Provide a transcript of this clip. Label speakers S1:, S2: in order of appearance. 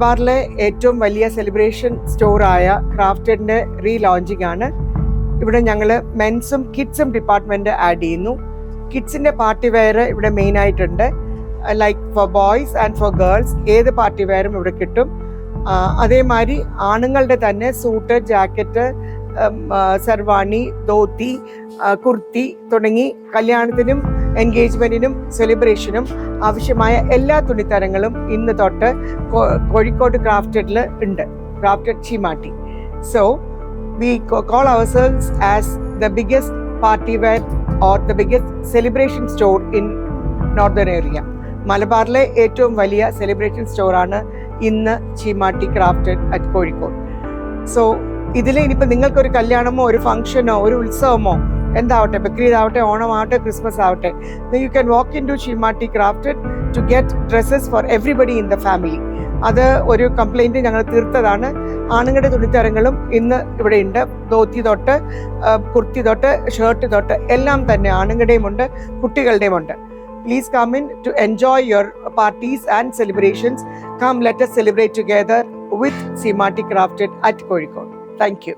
S1: മലബാറിലെ ഏറ്റവും വലിയ സെലിബ്രേഷൻ സ്റ്റോറായ ക്രാഫ്റ്റഡിൻ്റെ റീലോഞ്ചിങ് ആണ്. ഇവിടെ ഞങ്ങൾ മെൻസും കിഡ്സും ഡിപ്പാർട്ട്മെൻറ്റ് ആഡ് ചെയ്യുന്നു. കിഡ്സിൻ്റെ പാർട്ടി വെയർ ഇവിടെ മെയിനായിട്ടുണ്ട്. Like four boys and four girls ഏത് പാർട്ടി വെയറും ഇവിടെ കിട്ടും. അതേമാതിരി ആണുങ്ങളുടെ തന്നെ സൂട്ട്, ജാക്കറ്റ്, സർവാണി, ധോത്തി, കുർത്തി തുടങ്ങി കല്യാണത്തിനും എൻഗേജ്മെൻറ്റിനും സെലിബ്രേഷനും ആവശ്യമായ എല്ലാ തുണിത്തരങ്ങളും ഇന്ന് തൊട്ട് കോഴിക്കോട് ക്രാഫ്റ്റഡിൽ ഉണ്ട്. Crafted Cheematti. So we call ourselves as the biggest party wear or the biggest celebration store in northern area. മലബാറിലെ ഏറ്റവും വലിയ സെലിബ്രേഷൻ സ്റ്റോറാണ് ഇന്ന് ചീമാട്ടി ക്രാഫ്റ്റഡ് അറ്റ് കോഴിക്കോട്. സോ ഇതിൽ ഇനിയിപ്പോൾ നിങ്ങൾക്കൊരു കല്യാണമോ ഒരു ഫംഗ്ഷനോ ഒരു ഉത്സവമോ എന്താവട്ടെ, ബക്രീദ് ആവട്ടെ, ഓണം ആവട്ടെ, ക്രിസ്മസ് ആവട്ടെ, you can walk in to Cheematti crafted to get dresses for everybody in the family. അത് ഒരു കംപ്ലൈൻറ്റ് ഞങ്ങൾ തീർത്തതാണ്. ആണുങ്ങളുടെ തുണിത്തരങ്ങളും ഇന്ന് ഇവിടെ ഉണ്ട്. ധോത്തി തൊട്ട് കുർത്തി തൊട്ട് ഷർട്ട് തൊട്ട് എല്ലാം തന്നെ ആണുങ്ങളുടെയും ഉണ്ട്, കുട്ടികളുടെയും ഉണ്ട്. Please come in to enjoy your parties and celebrations. Come, let us celebrate together with Chimati Crafted at Kozhikode. Thank you.